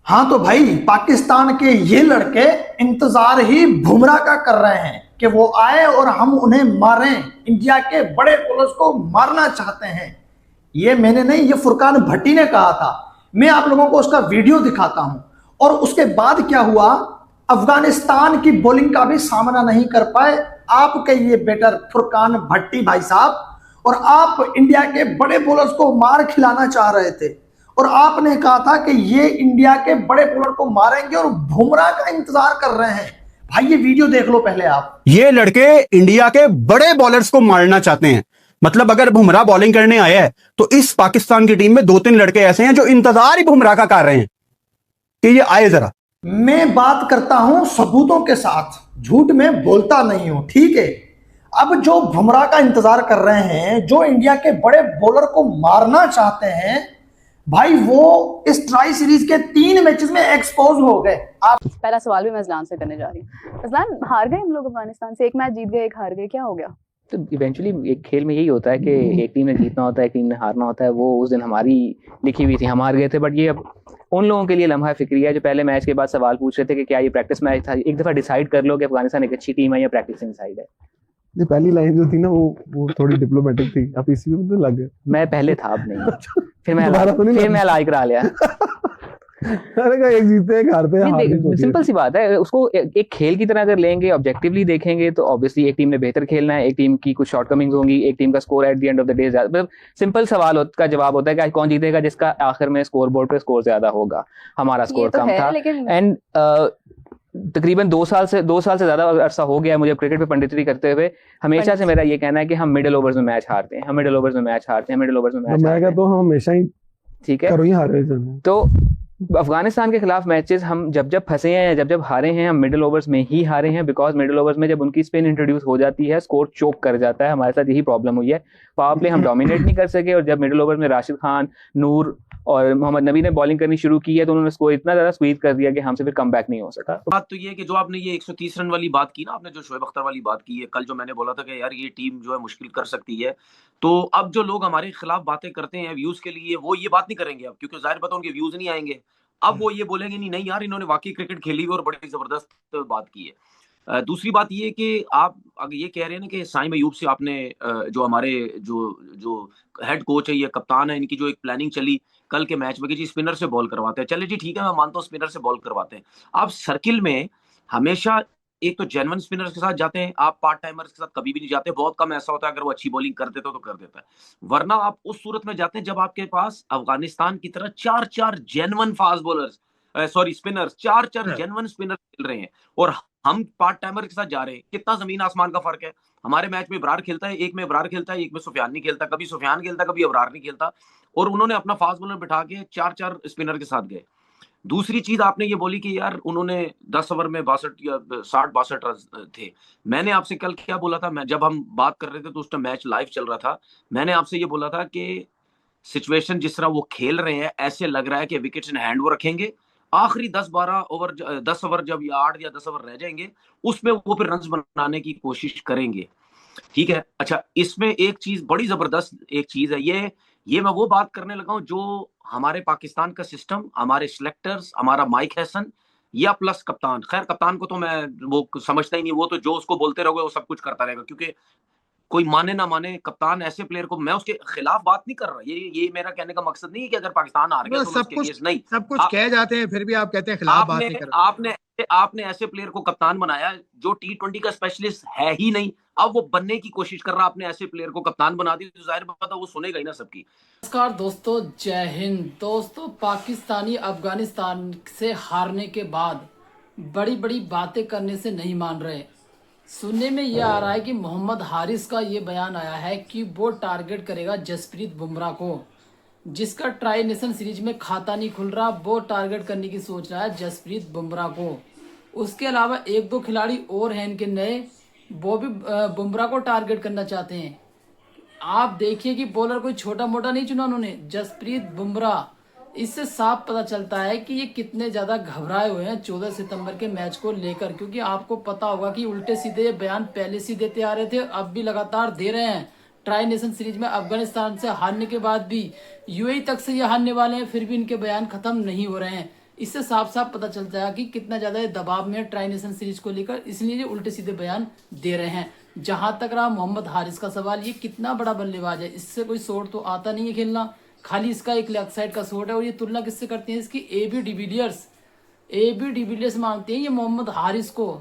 हाँ तो भाई पाकिस्तान के ये लड़के इंतजार ही बुमराह का कर रहे हैं कि वो आए और हम उन्हें मारें। इंडिया के बड़े बॉलर्स को मारना चाहते हैं। ये मैंने नहीं, ये फुरकान भट्टी ने कहा था। मैं आप लोगों को उसका वीडियो दिखाता हूं। और उसके बाद क्या हुआ, अफगानिस्तान की बॉलिंग का भी सामना नहीं कर पाए आपके ये बेटर फुरकान भट्टी भाई साहब। और आप इंडिया के बड़े बॉलर्स को मार खिलाना चाह रहे थे और आपने कहा था कि ये इंडिया के बड़े बॉलर को मारेंगे और बुमराह का इंतजार कर रहे हैं। भाई ये वीडियो देख लो पहले आप। ये लड़के इंडिया के बड़े बॉलर्स को मारना चाहते हैं। मतलब अगर बुमराह बॉलिंग करने आया है तो इस पाकिस्तान की टीम में 2-3 लड़के ऐसे हैं जो इंतजार ही बुमराह का कर रहे हैं कि ये आए जरा। मैं बात करता हूं सबूतों के साथ, झूठ में बोलता नहीं हूं, ठीक है। अब जो बुमराह का इंतजार कर रहे हैं, जो इंडिया के बड़े बॉलर को मारना चाहते हैं, भाई वो इस ट्राई सीरीज के 3 मैचेस में एक्सपोज हो गए। आप पहला सवाल भी मैं अजलान से करने जा रही हूँ। अजलान, हार गए हम लोग अफगानिस्तान से, एक मैच जीत गए, एक हार गए, क्या हो गया? तो इवेंचुअली एक खेल में यही होता है कि एक टीम ने जीतना होता है, एक टीम ने हारना होता है। वो उस दिन हमारी लिखी हुई थी, हम हार गए थे। बट ये अब उन लोगों के लिए लम्हा फिक्री है जो पहले मैच के बाद सवाल पूछ रहे थे कि क्या ये प्रैक्टिस मैच था। एक दफा डिसाइड कर लो कि अफगानिस्तान एक अच्छी टीम है या प्रैक्टिस इनसाइड है। ये पहली लाइन जो थी ना वो थोड़ी डिप्लोमेटिक थी, अब इसी में तो लग गए। मैं पहले था, अब नहीं। फिर दोबारा मैं इलाज करा लिया। अरे एक जीतते एक हारते हैं, सिंपल सी बात है। उसको एक खेल की तरह अगर लेंगे, ऑब्जेक्टिवली देखेंगे, तो ऑब्वियसली एक टीम ने बेहतर खेलना है, एक टीम की कुछ शॉर्टकमिंग्स होंगी, एक टीम का score at the end of the day मतलब सिंपल सवाल का जवाब होता है कि कौन जीतेगा, जिसका आखिर में स्कोर बोर्ड पे स्कोर ज्यादा होगा। हमारा स्कोर कम था। एंड तकरीबन 2 साल से ज्यादा अरसा हो गया है मुझे क्रिकेट पे पंडितरी करते हुए। हमेशा से मेरा ये कहना है कि हम मिडिल ओवर्स में मैच हारते हैं, मिडिल ओवर्स में मैच हारते हैं। मैं कहता हूं हम हमेशा ही ठीक है करो ही हारे। तो अफगानिस्तान के खिलाफ मैचेस हम जब फंसे हैं या जब हारे हैं, हम मिडिल ओवर्स में ही हारे हैं। बिकॉज मिडिल ओवर्स में जब उनकी स्पिन इंट्रोड्यूस हो जाती है, स्कोर चोक कर जाता है। हमारे साथ यही प्रॉब्लम हुई है। पावर प्ले हम डोमिनेट नहीं कर सके, और जब मिडिल ओवर में राशिद खान, नूर और मोहम्मद नबी ने बॉलिंग करनी शुरू की है तो उन्होंने स्कोर इतना ज्यादा स्क्वीज कर दिया कि हमसे फिर कम बैक नहीं हो सका। बात तो ये है कि जो आपने ये 130 रन वाली बात की ना, आपने जो शोएब अख्तर वाली बात की है कल, जो मैंने बोला था कि यार ये टीम जो है मुश्किल कर सकती है, तो अब जो लोग हमारे खिलाफ बातें करते हैं व्यूज के लिए, वो ये बात नहीं करेंगे अब, क्योंकि जाहिर बात है उनके व्यूज नहीं आएंगे। अब वो ये बोलेंगे नहीं यार इन्होंने वाकई क्रिकेट खेली और बड़ी जबरदस्त बात की है। दूसरी बात ये कि आप अगर ये कह रहे हैं ना कि साइम अयूब से आपने जो हमारे जो जो हेड कोच है या कप्तान है, इनकी जो एक प्लानिंग चली कल के मैच में कि जी स्पिनर से बॉल करवाते हैं। चले जी ठीक है, मैं मानता हूँ स्पिनर से बॉल करवाते हैं। आप सर्किल में हमेशा एक तो जेन्युइन स्पिनर्स के साथ जाते हैं, आप पार्ट टाइमर्स के साथ कभी भी नहीं जाते। बहुत कम ऐसा होता है अगर वो अच्छी बॉलिंग कर देते तो कर देता है, वरना आप उस सूरत में जाते हैं जब आपके पास अफगानिस्तान की तरह 4-4 genuine fast bowlers, sorry spinners, 4-4 genuine spinner खेल रहे हैं और हम पार्ट टाइमर के साथ जा रहे हैं। कितना जमीन आसमान का फर्क है। हमारे मैच में इब्रार खेलता है, एक में इब्रार खेलता है, एक में सुफियान नहीं खेलता। कभी सुफियान खेलता, कभी इब्रार नहीं खेलता, और उन्होंने अपना फास्ट बॉलर बिठा के 4-4 स्पिनर के साथ गए। दूसरी चीज आपने ये बोली कि यार उन्होंने 10 ओवर में 62 या 60-62 रन थे। मैंने आपसे कल क्या बोला था, मैं जब हम बात कर रहे थे तो उस टाइम मैच लाइव चल रहा था, मैंने आपसे ये बोला था कि सिचुएशन जिस तरह वो खेल रहे हैं, ऐसे लग रहा है कि विकेट्स इन हैंड वो रखेंगे। आखिरी 10-12 ओवर, 10 ओवर जब या 8 या 10 ओवर रह जाएंगे, उसमें वो फिर रन बनाने की कोशिश करेंगे। ठीक है, अच्छा इसमें एक चीज बड़ी जबरदस्त एक चीज है, ये मैं वो बात करने लगा हूं जो हमारे पाकिस्तान का सिस्टम, हमारे सिलेक्टर्स, हमारा माइक हैसन या प्लस कप्तान, खैर कप्तान को तो मैं वो समझता ही नहीं, वो तो जो उसको बोलते रहोगे वो सब कुछ करता रहेगा, क्योंकि कोई माने ना माने कप्तान ऐसे प्लेयर को, मैं उसके खिलाफ बात नहीं कर रहा। ये मेरा कहने का मकसद नहीं है कि अगर पाकिस्तान हार गया तो सब कुछ नहीं, सब कुछ कह जाते हैं फिर भी आप कहते हैं खिलाफ बात नहीं कर रहे। आपने ऐसे प्लेयर को कप्तान बनाया जो T20 का स्पेशलिस्ट है ही नहीं, अब वो बनने की कोशिश कर रहा। आपने ऐसे प्लेयर को कप्तान बना दी तो जाहिर बात है वो सुनेगा ही ना सबकी। नमस्कार दोस्तों, जय हिंद। दोस्तों, पाकिस्तानी अफगानिस्तान से हारने के बाद बड़ी बड़ी बातें करने से नहीं मान रहे। सुनने में यह आ रहा है कि मोहम्मद हारिस का ये बयान आया है कि वो टारगेट करेगा जसप्रीत बुमराह को, जिसका ट्राई नेशन सीरीज में खाता नहीं खुल रहा, वो टारगेट करने की सोच रहा है जसप्रीत बुमराह को। उसके अलावा 1-2 खिलाड़ी और हैं इनके नए, वो भी बुमराह को टारगेट करना चाहते हैं। आप देखिए कि बॉलर कोई छोटा मोटा नहीं चुना उन्होंने, जसप्रीत बुमराह। इससे साफ पता चलता है कि ये कितने ज़्यादा घबराए हुए हैं 14 सितंबर के मैच को लेकर, क्योंकि आपको पता होगा कि उल्टे सीधे ये बयान पहले से देते आ रहे थे, अब भी लगातार दे रहे हैं। ट्राई नेशन सीरीज में अफगानिस्तान से हारने के बाद भी यूएई तक से ये हारने वाले हैं, फिर भी इनके बयान खत्म नहीं हो रहे हैं। इससे साफ साफ पता चलता है कि कितना ज्यादा ये दबाव में है ट्राई नेशन सीरीज को लेकर, इसलिए ये उल्टे सीधे बयान दे रहे हैं। जहां तक रहा मोहम्मद हारिस का सवाल, ये कितना बड़ा बल्लेबाज है, इससे कोई शॉट तो आता नहीं है खेलना, खाली इसका एक लेग साइड का शॉट है। और ये तुलना किससे करते हैं इसकी, एबी डिविलियर्स मांगते हैं ये मोहम्मद हारिस को।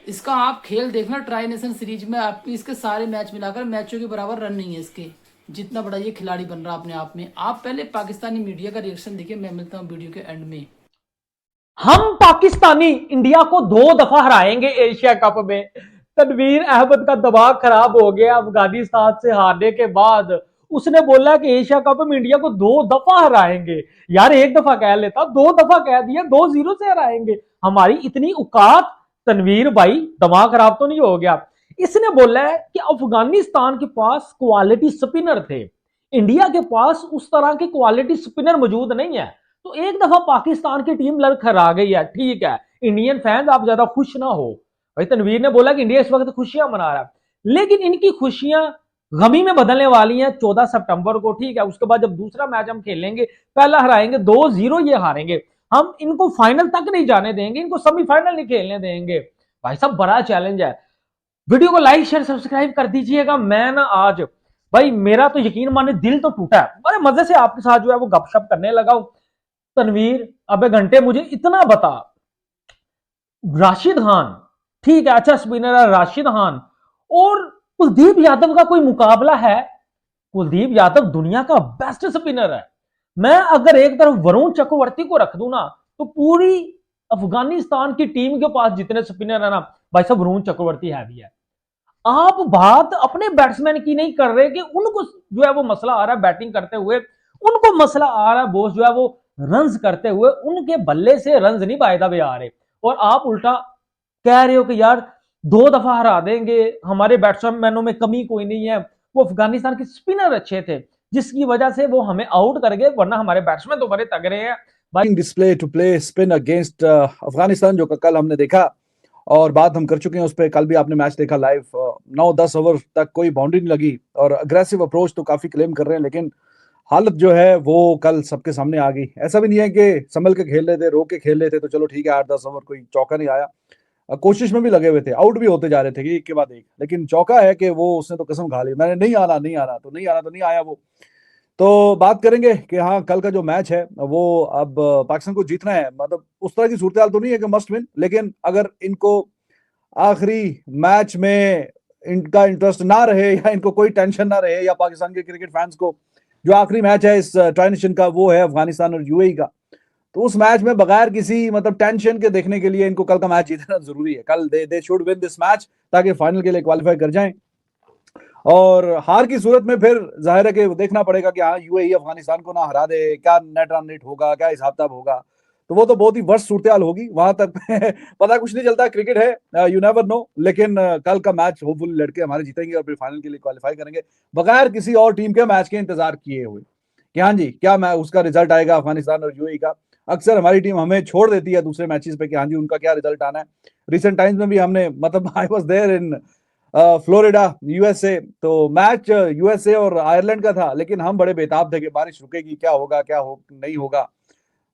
इसका आप खेल देखना ट्राई नेशन सीरीज में, आपकी इसके सारे मैच मिलाकर मैचों के बराबर रन नहीं है इसके, जितना बड़ा ये खिलाड़ी बन रहा अपने आप में। आप पहले पाकिस्तानी मीडिया का रिएक्शन देखिए, मैं मिलता हूँ वीडियो के एंड में। हम पाकिस्तानी इंडिया को 2 दफा हराएंगे एशिया कप में। तनवीर अहमद का दिमाग खराब हो गया अफगानिस्तान से हारने के बाद। उसने बोला कि एशिया कप में इंडिया को 2 दफा हराएंगे। यार 1 दफा कह लेता, 2 दफा कह दिया, 2-0 से हराएंगे। हमारी इतनी औकात, तनवीर भाई दिमाग खराब तो नहीं हो गया। इसने बोला है कि अफगानिस्तान के पास क्वालिटी स्पिनर थे, इंडिया के पास उस तरह के क्वालिटी स्पिनर मौजूद नहीं है। तो 1 दफा पाकिस्तान की टीम लड़खड़ आ गई है, ठीक है। इंडियन फैंस आप ज्यादा खुश ना हो भाई। तनवीर ने बोला कि इंडिया इस वक्त खुशियां मना रहा है, लेकिन इनकी खुशियां गमी में बदलने वाली हैं 14 सितंबर को, ठीक है। उसके बाद जब दूसरा मैच हम खेलेंगे, पहला हराएंगे 2-0 ये हारेंगे, हम इनको फाइनल तक नहीं जाने देंगे, इनको सेमीफाइनल नहीं खेलने देंगे। भाई साहब बड़ा चैलेंज है। वीडियो को लाइक शेयर सब्सक्राइब कर दीजिएगा। मैं ना आज भाई मेरा तो यकीन माने दिल तो टूटा है, बड़े मजे से आपके साथ जो है वो गपशप करने लगा हूं। तनवीर अबे घंटे मुझे इतना बता, राशिद खान ठीक है अच्छा स्पिनर है, राशिद खान और कुलदीप यादव का कोई मुकाबला है? कुलदीप यादव दुनिया का बेस्ट स्पिनर है। मैं अगर एक तरफ वरुण चक्रवर्ती को रख दूं ना, तो पूरी अफगानिस्तान की टीम के पास जितने स्पिनर है ना भाई साहब, वरुण चक्रवर्ती हैवी है। आप बात अपने बैट्समैन की नहीं कर रहे कि उनको जो है वो मसला आ रहा है बैटिंग करते हुए, उनको मसला आ रहा है बॉस जो है वो रन्स करते हुए, उनके बल्ले से रन्स नहीं बायदा भी आ रहे, और आप उल्टा कह रहे हो कि यार 2 दफा हरा देंगे, हमारे बैट्समैनों में कमी कोई नहीं है, वो अफगानिस्तान के स्पिनर अच्छे थे जिसकी वजह से वो हमें आउट कर गए, वरना हमारे बैट्समैन तो बड़े तगड़े हैं। Display to play spin against Afghanistan जो कल हमने देखा और बात हम कर चुके हैं उस पर। कल भी आपने मैच देखा लाइव, 9-10 ओवर तक कोई बाउंड्री नहीं लगी और अग्रेसिव अप्रोच तो काफी क्लेम कर रहे हैं, लेकिन हालत जो है वो कल सबके सामने आ गई। ऐसा भी नहीं है कि संभल के खेल रहे थे, रोक के खेल रहे थे तो चलो ठीक है 8-10 ओवर कोई चौका नहीं आया, कोशिश में भी लगे हुए थे, आउट भी होते जा रहे थे एक के बाद एक, लेकिन चौका है कि वो उसने तो कसम खा ली, मैंने नहीं आना तो नहीं आया वो। तो बात करेंगे कि हाँ कल का जो मैच है वो अब पाकिस्तान को जीतना है, मतलब उस तरह की सूरत तो नहीं है कि मस्ट विन, लेकिन अगर इनको आखिरी मैच में इनका इंटरेस्ट ना रहे या इनको कोई टेंशन ना रहे, या पाकिस्तान के क्रिकेट फैंस को जो आखिरी मैच है इस ट्राई नेशन का वो है अफगानिस्तान और यूएई का, तो उस मैच में बगैर किसी मतलब टेंशन के देखने के लिए इनको कल का मैच जीतना जरूरी है। कल they should win this match ताकि फाइनल के लिए क्वालिफाई कर जाएं, और हार की सूरत में फिर जाहिर है कि देखना पड़ेगा कि हाँ यूएई अफगानिस्तान को ना हरा दे, क्या नेट रन रेट होगा, क्या हिसाब किताब होगा, तो वो तो बहुत ही वर्स्ट सूरत हाल होगी वहां तक पता कुछ नहीं चलता, क्रिकेट है, यू नेवर नो। लेकिन कल का मैच होपफुली लड़के हमारे जीतेंगे और फिर फाइनल के लिए क्वालिफाई करेंगे बगैर किसी और टीम के मैच के इंतजार किए हुए कि हाँ जी क्या उसका रिजल्ट आएगा अफगानिस्तान और यूएई का। अक्सर हमारी टीम हमें छोड़ देती है दूसरे मैचेस पे कि हाँ जी उनका क्या रिजल्ट आना है। रिसेंट टाइम्स में भी हमने मतलब I was there in Florida USA, तो मैच यूएसए और आयरलैंड का था, लेकिन हम बड़े बेताब थे कि बारिश रुकेगी, क्या होगा नहीं होगा,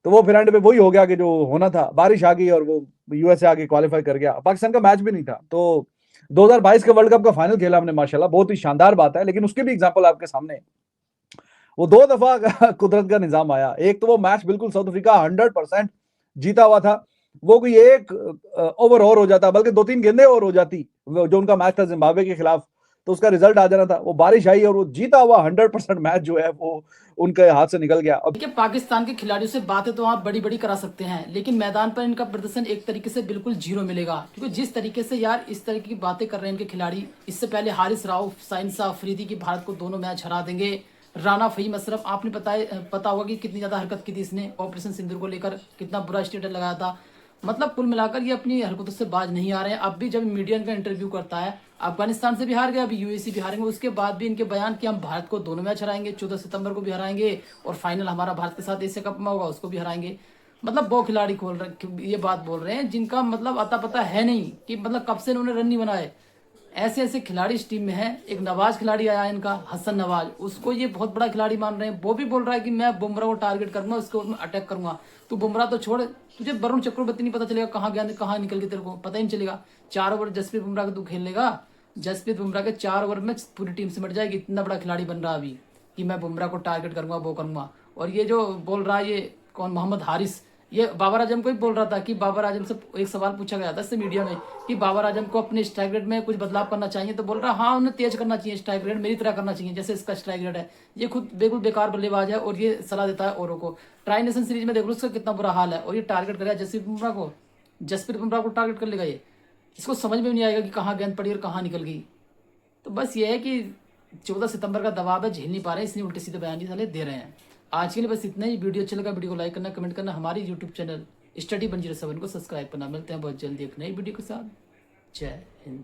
तो वो फिर एंड पे वही हो गया कि जो होना था, बारिश आ गई और वो यूएसए आगे क्वालिफाई कर गया। पाकिस्तान का मैच भी नहीं था, तो 2022 के वर्ल्ड कप का फाइनल खेला हमने माशाल्लाह, बहुत ही शानदार बात है, लेकिन उसके भी एग्जांपल आपके सामने है। वो 2 दफा कुदरत का निजाम आया। एक तो वो मैच बिल्कुल साउथ अफ्रीका 100% जीता हुआ था, वो कोई एक ओवर और हो जाता, बल्कि 2-3 गेंदें और हो जाती जो उनका मैच था जिम्बाब्वे के खिलाफ, तो उसका रिजल्ट आ जाना था। वो बारिश आई और वो जीता हुआ 100% मैच जो है वो उनके हाथ से निकल गया। देखिए पाकिस्तान के खिलाड़ियों से बातें तो आप बड़ी बड़ी करा सकते हैं, लेकिन मैदान पर इनका प्रदर्शन एक तरीके से बिल्कुल जीरो मिलेगा, क्योंकि जिस तरीके से यार इस तरीके की बातें कर रहे हैं इनके खिलाड़ी। इससे पहले हारिस राव, साइंसा अफरीदी की भारत को दोनों मैच हरा देंगे। राना फहीम अशरफ आपने पता होगा कि कितनी ज्यादा हरकत की थी इसने, ऑपरेशन सिंदूर को लेकर कितना बुरा स्टेटस लगाया था। मतलब कुल मिलाकर ये अपनी हरकतों से बाज नहीं आ रहे हैं। अब भी जब मीडिया का इंटरव्यू करता है, अफगानिस्तान से भी हार गया, अभी यूएई भी हारेंगे, उसके बाद भी इनके बयान कि हम भारत को दोनों मैच हराएंगे, 14 सितंबर को भी हराएंगे और फाइनल हमारा भारत के साथ एशिया कप में होगा उसको भी हराएंगे। मतलब वो खिलाड़ी ये बात बोल रहे हैं जिनका मतलब अता पता है नहीं कि मतलब कब से इन्होंने रन नहीं बनाए। ऐसे ऐसे खिलाड़ी इस टीम में हैं। एक नवाज खिलाड़ी आया इनका, हसन नवाज, उसको ये बहुत बड़ा खिलाड़ी मान रहे हैं। वो भी बोल रहा है कि मैं बुमराह को टारगेट करूंगा, उसके ऊपर अटैक करूंगा। तू बुमराह तो छोड़, तुझे वरुण चक्रवर्ती नहीं पता चलेगा कहाँ गया कहाँ निकल गया, तेरे को पता ही नहीं चलेगा। 4 ओवर जसप्रीत बुमराह का तू खेल लेगा, जसप्रीत बुमराह के 4 ओवर में पूरी टीम सिमट जाएगी। इतना बड़ा खिलाड़ी बन रहा अभी कि मैं बुमराह को टारगेट करूंगा, वो करूंगा। और ये जो बोल रहा है, ये कौन, मोहम्मद हारिस, ये बाबर आजम को ही बोल रहा था कि बाबर आजम से एक सवाल पूछा गया था इससे मीडिया में कि बाबर आजम को अपने स्ट्राइक रेट में कुछ बदलाव करना चाहिए, तो बोल रहा हाँ उन्हें तेज करना चाहिए, स्ट्राइक रेट मेरी तरह करना चाहिए जैसे इसका स्ट्राइक रेट है। ये खुद बिल्कुल बेकार बल्लेबाज है और ये सलाह देता है औरों को। ट्राई नेशन सीरीज में देख लो उसका कितना बुरा हाल है, और ये टारगेट करेगा जसप्रीत बुमराह को टारगेट कर लेगा। ये इसको समझ में नहीं आएगा कि कहाँ गेंद पड़ी और कहाँ निकल गई। तो बस ये है कि 14 सितंबर का दबाव है, झेल नहीं पा रहे हैं, इसलिए उल्टे सीधे बयान साले दे रहे हैं। आज के लिए बस इतना ही। वीडियो अच्छा लगा, वीडियो को लाइक करना, कमेंट करना, हमारी यूट्यूब चैनल स्टडी 107 को सब्सक्राइब करना। मिलते हैं बहुत जल्दी एक नई वीडियो के साथ। जय हिंद।